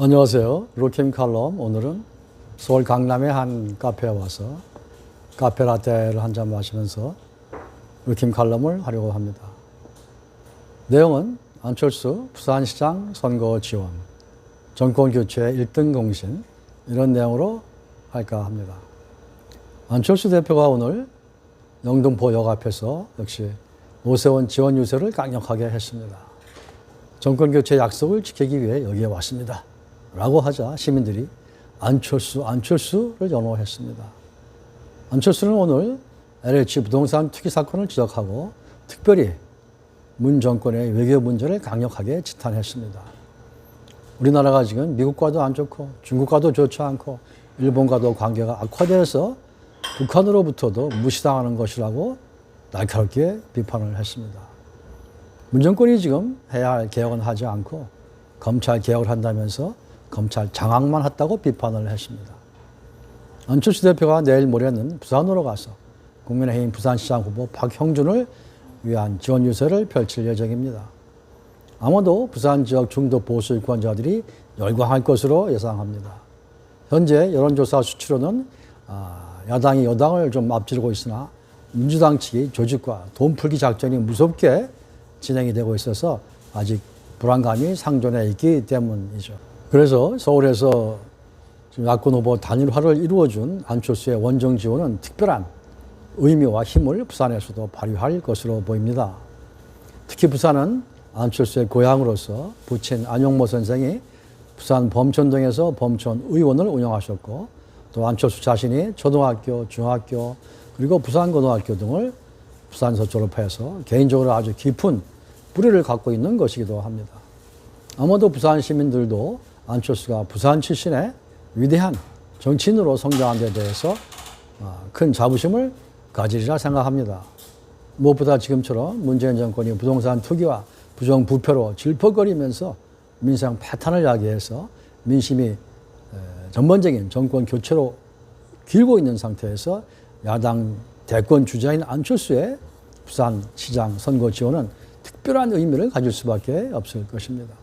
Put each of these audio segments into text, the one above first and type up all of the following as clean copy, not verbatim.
안녕하세요. 루킴 칼럼. 오늘은 서울 강남의 한 카페에 와서 카페 라떼를 한 잔 마시면서 루킴 칼럼을 하려고 합니다. 내용은 안철수 부산시장 선거 지원, 정권교체 1등 공신, 이런 내용으로 할까 합니다. 안철수 대표가 오늘 영등포역 앞에서 역시 오세훈 지원 유세를 강력하게 했습니다. 정권교체 약속을 지키기 위해 여기에 왔습니다 라고 하자 시민들이 안철수를 연호했습니다. 안철수는 오늘 LH 부동산 투기 사건을 지적하고 특별히 문 정권의 외교 문제를 강력하게 지탄했습니다. 우리나라가 지금 미국과도 안 좋고 중국과도 좋지 않고 일본과도 관계가 악화되어서 북한으로부터도 무시당하는 것이라고 날카롭게 비판을 했습니다. 문 정권이 지금 해야 할 개혁은 하지 않고 검찰 개혁을 한다면서 검찰 장악만 했다고 비판을 했습니다. 안철수 대표가 내일 모레는 부산으로 가서 국민의힘 부산시장 후보 박형준을 위한 지원 유세를 펼칠 예정입니다. 아마도 부산 지역 중도 보수 유권자들이 열광할 것으로 예상합니다. 현재 여론조사 수치로는 야당이 여당을 좀 앞지르고 있으나 민주당 측이 조직과 돈 풀기 작전이 무섭게 진행이 되고 있어서 아직 불안감이 상존해 있기 때문이죠. 그래서 서울에서 지금 야권 후보 단일화를 이루어준 안철수의 원정 지원은 특별한 의미와 힘을 부산에서도 발휘할 것으로 보입니다. 특히 부산은 안철수의 고향으로서 부친 안용모 선생이 부산 범천동에서 범천 의원을 운영하셨고 또 안철수 자신이 초등학교, 중학교 그리고 부산고등학교 등을 부산에서 졸업해서 개인적으로 아주 깊은 뿌리를 갖고 있는 것이기도 합니다. 아마도 부산 시민들도 안철수가 부산 출신의 위대한 정치인으로 성장한 데 대해서 큰 자부심을 가지리라 생각합니다. 무엇보다 지금처럼 문재인 정권이 부동산 투기와 부정부패로 질퍽거리면서 민생 파탄을 야기해서 민심이 전반적인 정권 교체로 길고 있는 상태에서 야당 대권 주자인 안철수의 부산시장 선거 지원은 특별한 의미를 가질 수밖에 없을 것입니다.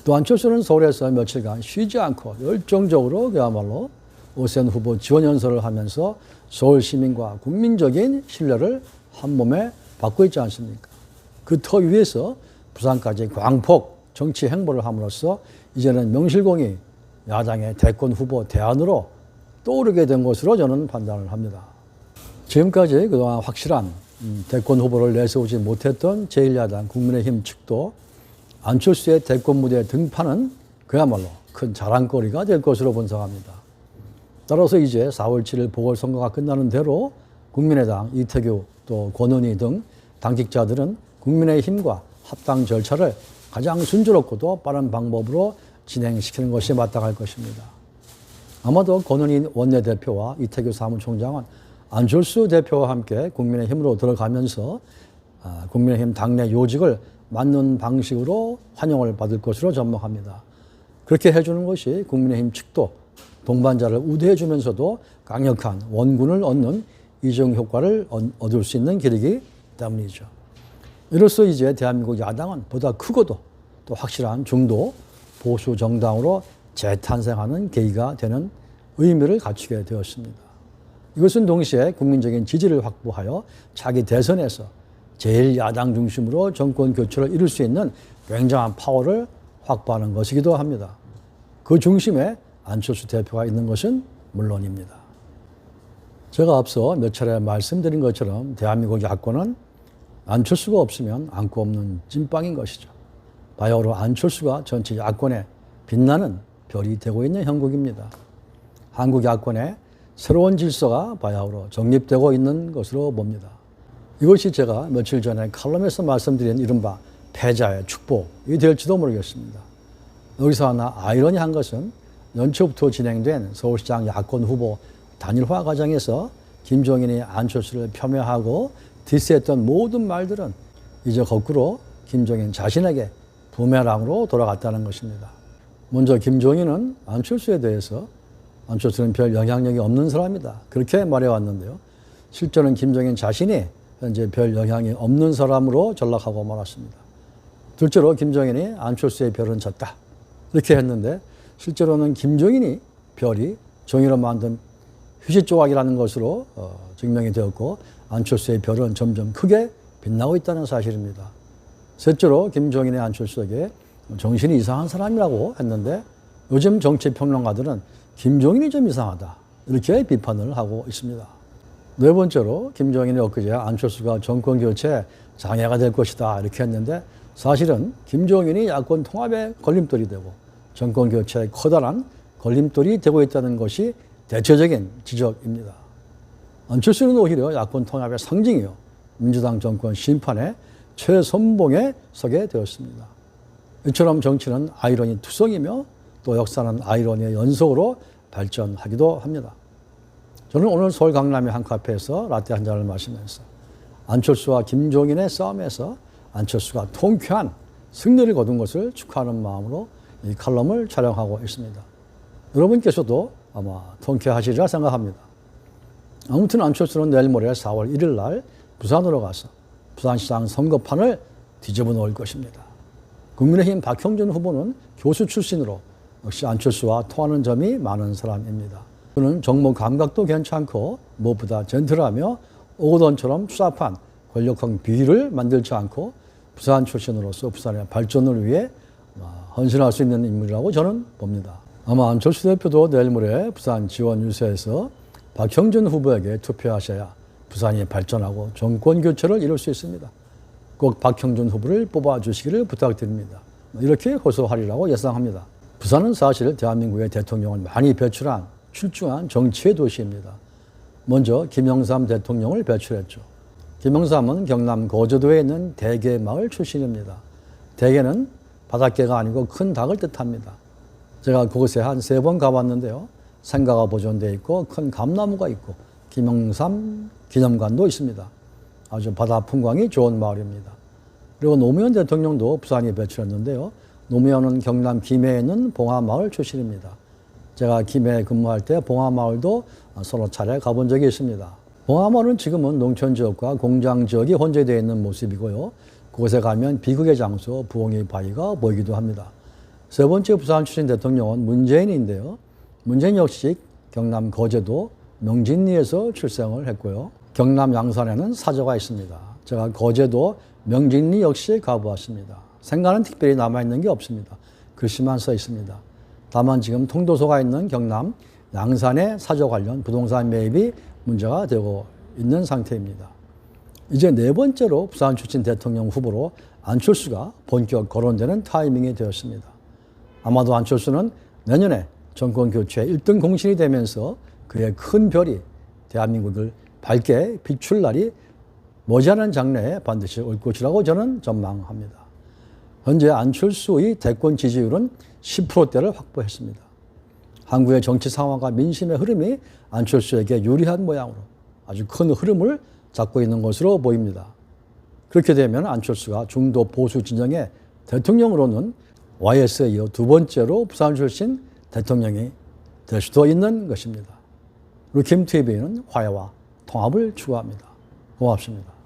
또 안철수는 서울에서 며칠간 쉬지 않고 열정적으로 그야말로 오세훈 후보 지원 연설을 하면서 서울 시민과 국민적인 신뢰를 한몸에 받고 있지 않습니까? 그 터 위에서 부산까지 광폭 정치 행보를 함으로써 이제는 명실공히 야당의 대권 후보 대안으로 떠오르게 된 것으로 저는 판단을 합니다. 지금까지 그동안 확실한 대권 후보를 내세우지 못했던 제1야당 국민의힘 측도 안철수의 대권 무대 등판은 그야말로 큰 자랑거리가 될 것으로 분석합니다. 따라서 이제 4월 7일 보궐선거가 끝나는 대로 국민의당 이태규 또 권은희 등 당직자들은 국민의힘과 합당 절차를 가장 순조롭고도 빠른 방법으로 진행시키는 것이 마땅할 것입니다. 아마도 권은희 원내대표와 이태규 사무총장은 안철수 대표와 함께 국민의힘으로 들어가면서 국민의힘 당내 요직을 맞는 방식으로 환영을 받을 것으로 전망합니다. 그렇게 해주는 것이 국민의힘 측도 동반자를 우대해 주면서도 강력한 원군을 얻는 이중 효과를 얻을 수 있는 길이기 때문이죠. 이로써 이제 대한민국 야당은 보다 크고도 또 확실한 중도 보수 정당으로 재탄생하는 계기가 되는 의미를 갖추게 되었습니다. 이것은 동시에 국민적인 지지를 확보하여 차기 대선에서 제1야당 중심으로 정권 교체를 이룰 수 있는 굉장한 파워를 확보하는 것이기도 합니다. 그 중심에 안철수 대표가 있는 것은 물론입니다. 제가 앞서 몇 차례 말씀드린 것처럼 대한민국 야권은 안철수가 없으면 안고 없는 찐빵인 것이죠. 바야흐로 안철수가 전체 야권의 빛나는 별이 되고 있는 형국입니다. 한국 야권의 새로운 질서가 바야흐로 정립되고 있는 것으로 봅니다. 이것이 제가 며칠 전에 칼럼에서 말씀드린 이른바 패자의 축복이 될지도 모르겠습니다. 여기서 하나 아이러니한 것은 연초부터 진행된 서울시장 야권 후보 단일화 과정에서 김종인이 안철수를 폄훼하고 디스했던 모든 말들은 이제 거꾸로 김종인 자신에게 부메랑으로 돌아갔다는 것입니다. 먼저 김종인은 안철수에 대해서 안철수는 별 영향력이 없는 사람이다 그렇게 말해왔는데요. 실제는 김종인 자신이 현재 별 영향이 없는 사람으로 전락하고 말았습니다. 둘째로 김종인이 안철수의 별은 졌다 이렇게 했는데 실제로는 김종인이 별이 종이로 만든 휴지 조각이라는 것으로 증명이 되었고 안철수의 별은 점점 크게 빛나고 있다는 사실입니다. 셋째로 김종인의 안철수에게 정신이 이상한 사람이라고 했는데 요즘 정치평론가들은 김종인이 좀 이상하다 이렇게 비판을 하고 있습니다. 네 번째로 김종인이 엊그제 안철수가 정권교체에 장애가 될 것이다 이렇게 했는데 사실은 김종인이 야권 통합의 걸림돌이 되고 정권교체에 커다란 걸림돌이 되고 있다는 것이 대체적인 지적입니다. 안철수는 오히려 야권 통합의 상징이요. 민주당 정권 심판의 최선봉에 서게 되었습니다. 이처럼 정치는 아이러니 투성이며 또 역사는 아이러니의 연속으로 발전하기도 합니다. 저는 오늘 서울 강남의 한 카페에서 라떼 한 잔을 마시면서 안철수와 김종인의 싸움에서 안철수가 통쾌한 승리를 거둔 것을 축하하는 마음으로 이 칼럼을 촬영하고 있습니다. 여러분께서도 아마 통쾌하시리라 생각합니다. 아무튼 안철수는 내일 모레 4월 1일 날 부산으로 가서 부산시장 선거판을 뒤집어 놓을 것입니다. 국민의힘 박형준 후보는 교수 출신으로 역시 안철수와 통하는 점이 많은 사람입니다. 그는 정무 감각도 괜찮고 무엇보다 젠틀하며 오거돈처럼 추잡한 권력형 비위를 만들지 않고 부산 출신으로서 부산의 발전을 위해 헌신할 수 있는 인물이라고 저는 봅니다. 아마 안철수 대표도 내일 모레 부산 지원 유세에서 박형준 후보에게 투표하셔야 부산이 발전하고 정권 교체를 이룰 수 있습니다. 꼭 박형준 후보를 뽑아주시기를 부탁드립니다. 이렇게 호소하리라고 예상합니다. 부산은 사실 대한민국의 대통령을 많이 배출한 출중한 정치의 도시입니다. 먼저 김영삼 대통령을 배출했죠. 김영삼은 경남 거제도에 있는 대개 마을 출신입니다. 대개는 바닷개가 아니고 큰 닭을 뜻합니다. 제가 그곳에 한 3번 가봤는데요. 생가가 보존되어 있고 큰 감나무가 있고 김영삼 기념관도 있습니다. 아주 바다 풍광이 좋은 마을입니다. 그리고 노무현 대통령도 부산에 배출했는데요. 노무현은 경남 김해에 있는 봉화마을 출신입니다. 제가 김해에 근무할 때 봉화마을도 서너 차례 가본 적이 있습니다. 봉화마을은 지금은 농촌지역과 공장지역이 혼재되어 있는 모습이고요. 그곳에 가면 비극의 장소 부엉이 바위가 보이기도 합니다. 세 번째 부산 출신 대통령은 문재인인데요. 문재인 역시 경남 거제도 명진리에서 출생을 했고요. 경남 양산에는 사저가 있습니다. 제가 거제도 명진리 역시 가보았습니다. 생가는 특별히 남아있는 게 없습니다. 글씨만 써 있습니다. 다만 지금 통도소가 있는 경남 양산의 사저 관련 부동산 매입이 문제가 되고 있는 상태입니다. 이제 네 번째로 부산 출신 대통령 후보로 안철수가 본격 거론되는 타이밍이 되었습니다. 아마도 안철수는 내년에 정권 교체 1등 공신이 되면서 그의 큰 별이 대한민국을 밝게 비출 날이 머지않은 장래에 반드시 올 것이라고 저는 전망합니다. 현재 안철수의 대권 지지율은 10%대를 확보했습니다. 한국의 정치 상황과 민심의 흐름이 안철수에게 유리한 모양으로 아주 큰 흐름을 잡고 있는 것으로 보입니다. 그렇게 되면 안철수가 중도 보수 진영의 대통령으로는 YS에 이어 두 번째로 부산 출신 대통령이 될 수도 있는 것입니다. 루킴TV는 화해와 통합을 추구합니다. 고맙습니다.